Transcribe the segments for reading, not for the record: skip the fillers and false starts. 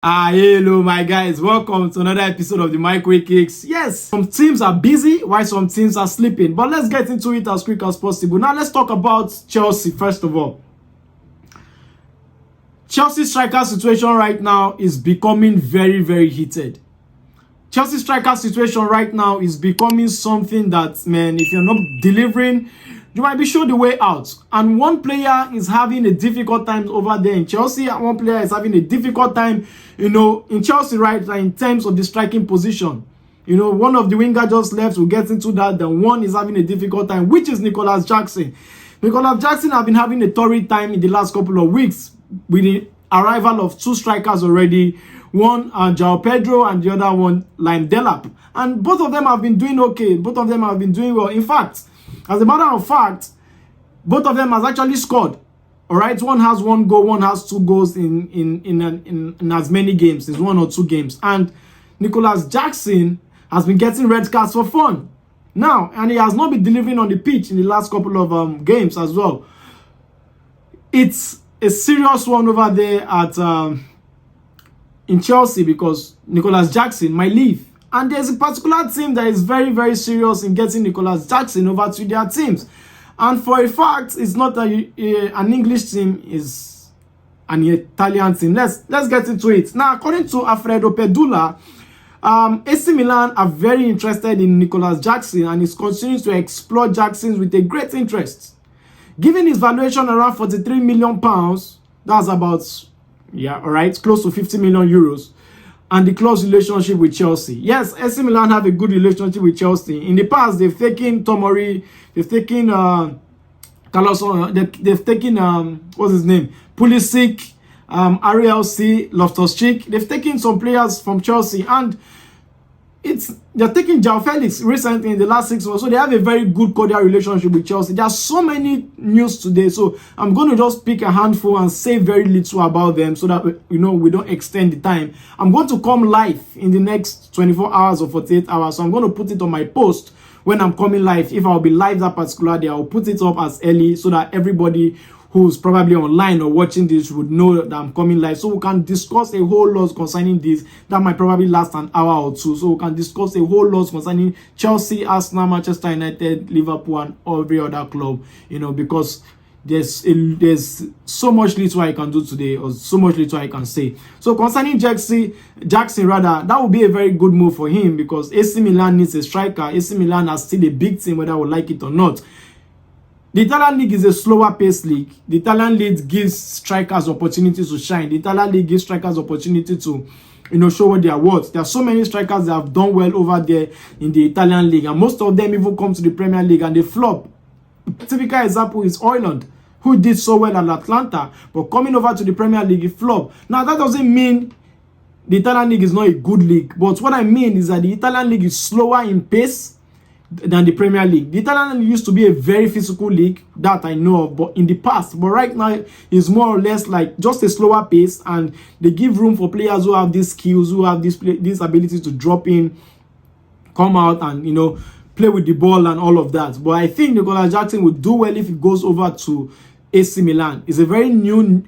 Hello my guys, welcome to another episode of the Mike Kicks. Yes, some teams are busy while some teams are sleeping, but let's get into it as quick as possible. Now let's talk about Chelsea first of all. Chelsea striker situation right now is becoming very heated. Chelsea striker situation right now is becoming something that, man, if you're not delivering, you might be shown the way out. And one player is having a difficult time over there in Chelsea, and one player is having a difficult time, in Chelsea right now in terms of the striking position. One of the winger just left. We'll get into that. Then one is having a difficult time, which is Nicolas Jackson. Nicolas Jackson have been having a torrid time in the last couple of weeks with the arrival of two strikers already. One, João Pedro, and the other one, Lime Delap. And both of them have been doing okay. Both of them have been doing well. In fact, as a matter of fact, both of them has actually scored. All right, one has one goal, one has two goals in as many games, in 1 or 2 games. And Nicolas Jackson has been getting red cards for fun now, and he has not been delivering on the pitch in the last couple of games as well. It's a serious one over there at in Chelsea because Nicolas Jackson might leave. And there's a particular team that is very serious in getting Nicolas Jackson over to their teams. And for a fact, it's not an English team, it's an Italian team. Let's get into it. Now, according to Alfredo Pedula, AC Milan are very interested in Nicolas Jackson and is continuing to explore Jackson with a great interest. Given his valuation around £43 million, that's about, close to 50 million euros. And the close relationship with Chelsea. Yes, AC Milan have a good relationship with Chelsea. In the past, they've taken Tomori, they've taken Carlos, they've taken what's his name, Pulisic, Ariel C, Loftus-Cheek. They've taken some players from Chelsea, and they're taking João Felix recently in the last 6 months. So they have a very good cordial relationship with Chelsea. There are so many news today, so I'm going to just pick a handful and say very little about them so that we don't extend the time. I'm going to come live in the next 24 hours or 48 hours, so I'm going to put it on my post when I'm coming live. If I'll be live that particular day, I'll put it up as early so that everybody who's probably online or watching this would know that I'm coming live, so we can discuss a whole lot concerning this. That might probably last an hour or two, so we can discuss a whole lot concerning Chelsea, Arsenal, Manchester United, Liverpool, and every other club, because there's so much little I can do today, or so much little I can say. So concerning Jackson, that would be a very good move for him because AC Milan needs a striker. AC Milan are still a big team, whether I would like it or not. The Italian league is a slower paced league. The Italian league gives strikers opportunity to shine. The Italian league gives strikers opportunity to, show what they are worth. There are so many strikers that have done well over there in the Italian league, and most of them even come to the Premier League and they flop. A typical example is Højlund, who did so well at Atlanta, but coming over to the Premier League, he flopped. Now, that doesn't mean the Italian league is not a good league, but what I mean is that the Italian league is slower in pace than the Premier League. The Italian league used to be a very physical league that I know of, but in the past, but right now it's more or less like just a slower pace, and they give room for players who have these skills, who have this ability to drop in, come out, and play with the ball and all of that. But I think Nicolas Jackson would do well if he goes over to AC Milan. It's a very new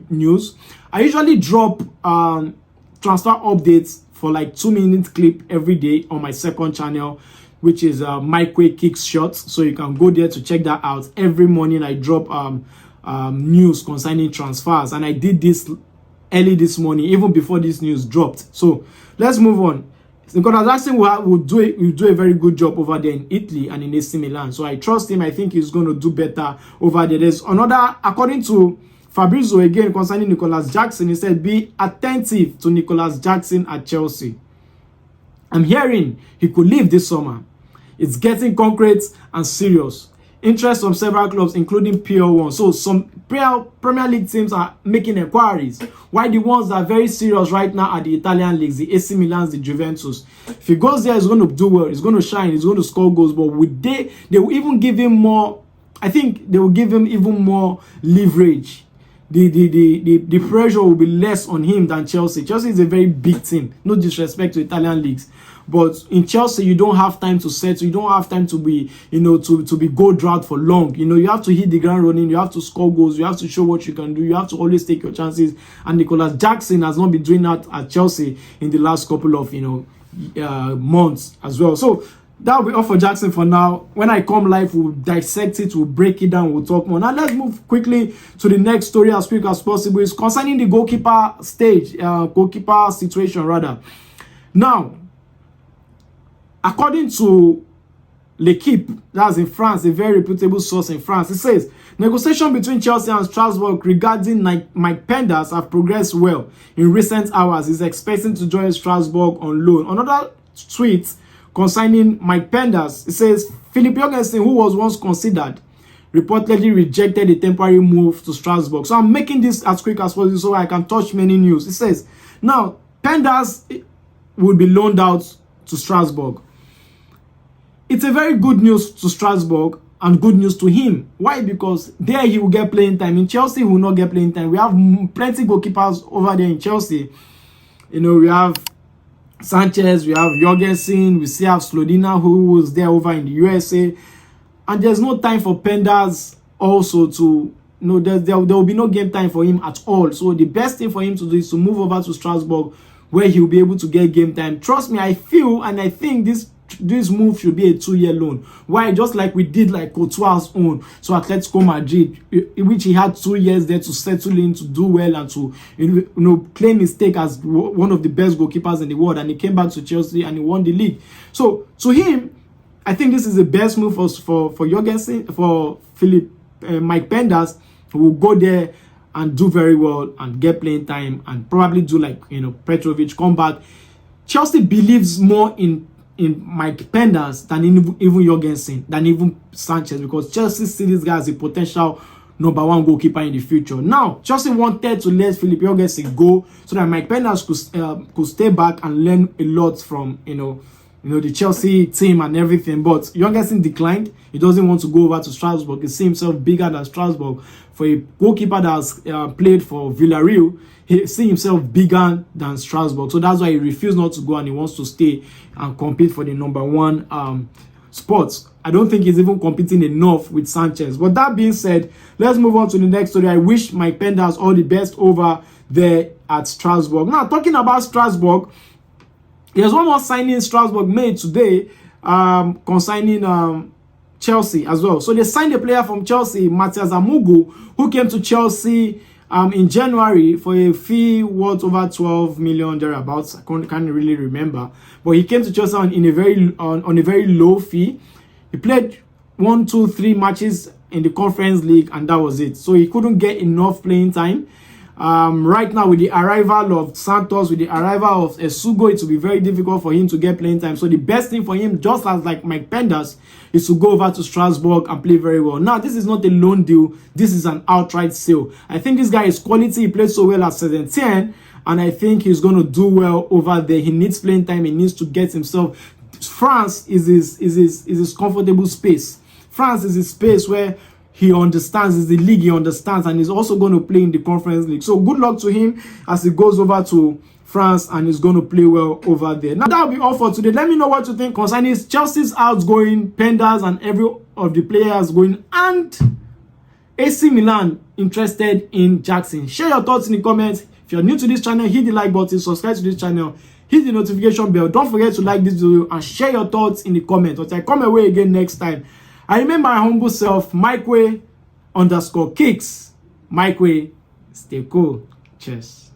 news. I usually drop transfer updates for like 2-minute clip every day on my second channel, which is Mike Kicks Shots. So you can go there to check that out. Every morning I drop news concerning transfers, and I did this early this morning, even before this news dropped. So let's move on. Nicolas Jackson will do a very good job over there in Italy and in AC Milan. So I trust him. I think he's going to do better over there. There's another, according to Fabrizio, again, concerning Nicolas Jackson, he said, be attentive to Nicolas Jackson at Chelsea. I'm hearing he could leave this summer. It's getting concrete and serious. Interest from several clubs, including PL1. So some Premier League teams are making inquiries. Why the ones that are very serious right now are the Italian leagues, the AC Milans, the Juventus. If he goes there, he's going to do well. He's going to shine. He's going to score goals. But they will even give him more. I think they will give him even more leverage the pressure will be less on him than Chelsea. Chelsea is a very big team. No disrespect to Italian leagues, but in Chelsea you don't have time to settle. You don't have time to be, to be goal drought for long. You have to hit the ground running. You have to score goals. You have to show what you can do. You have to always take your chances. And Nicolas Jackson has not been doing that at Chelsea in the last couple of months as well. So that'll be all for Jackson for now. When I come live, we'll dissect it, we'll break it down, we'll talk more. Now let's move quickly to the next story as quick as possible. It's concerning the goalkeeper situation rather. Now, according to L'Equipe, that's in France, a very reputable source in France, it says negotiation between Chelsea and Strasbourg regarding Mike Penders have progressed well in recent hours. He's expecting to join Strasbourg on loan. Another tweet concerning Mike Penders, it says Philip Jorgensen, who was once considered, reportedly rejected a temporary move to Strasbourg. So I'm making this as quick as possible so I can touch many news. It says now Penders will be loaned out to Strasbourg. It's a very good news to Strasbourg and good news to him. Why? Because there he will get playing time. In Chelsea, he will not get playing time. We have plenty goalkeepers over there in Chelsea. We have Sanchez, we have Jorgensen, we still have Slodina, who was there over in the USA. And there's no time for Penders also to, there will be no game time for him at all. So the best thing for him to do is to move over to Strasbourg, where he'll be able to get game time. Trust me, I feel and I think this move should be a 2-year loan. Why? Just like we did like Courtois' own to Atletico Madrid, in which he had 2 years there to settle in, to do well, and to claim his stake as one of the best goalkeepers in the world. And he came back to Chelsea and he won the league. So to him, I think this is the best move for Jorgensen, for Mike Penders, who will go there and do very well and get playing time and probably do like Petrovic, come back. Chelsea believes more in Mike Penders than even Jorgensen, than even Sanchez, because Chelsea see this guy as a potential #1 goalkeeper in the future. Now, Chelsea wanted to let Philip Jorgensen go so that Mike Penders could stay back and learn a lot from the Chelsea team and everything. But Jorgensen declined. He doesn't want to go over to Strasbourg. He sees himself bigger than Strasbourg. For a goalkeeper that has played for Villarreal, he sees himself bigger than Strasbourg. So that's why he refused not to go and he wants to stay and compete for the #1 spot. I don't think he's even competing enough with Sanchez. But that being said, let's move on to the next story. I wish Mike Penders all the best over there at Strasbourg. Now, talking about Strasbourg, there's one more signing Strasbourg made today concerning Chelsea as well. So they signed a player from Chelsea, Matias Amougou, who came to Chelsea in January for a fee worth over 12 million thereabouts. I can't really remember, but he came to Chelsea on a very low fee. He played 1, 2, 3 matches in the Conference League, and that was it. So he couldn't get enough playing time. Right now, with the arrival of Santos, with the arrival of Esugo, it will be very difficult for him to get playing time. So the best thing for him, just as like Mike Penders, is to go over to Strasbourg and play very well. Now, this is not a loan deal. This is an outright sale. I think this guy is quality. He played so well at 17, and I think he's going to do well over there. He needs playing time. He needs to get himself. France is his comfortable space. France is his space where he understands, is the league he understands, and he's also going to play in the Conference League. So good luck to him as he goes over to France and is going to play well over there. Now, that'll be all for today. Let me know what you think concerning Chelsea's outgoing, Penders and every of the players going, and AC Milan interested in Jackson. Share your thoughts in the comments. If you're new to this channel, hit the like button, subscribe to this channel, hit the notification bell. Don't forget to like this video and share your thoughts in the comments. Until I come away again next time, I remember my humble self, Mike_kicks. Mike Way, stay cool. Cheers.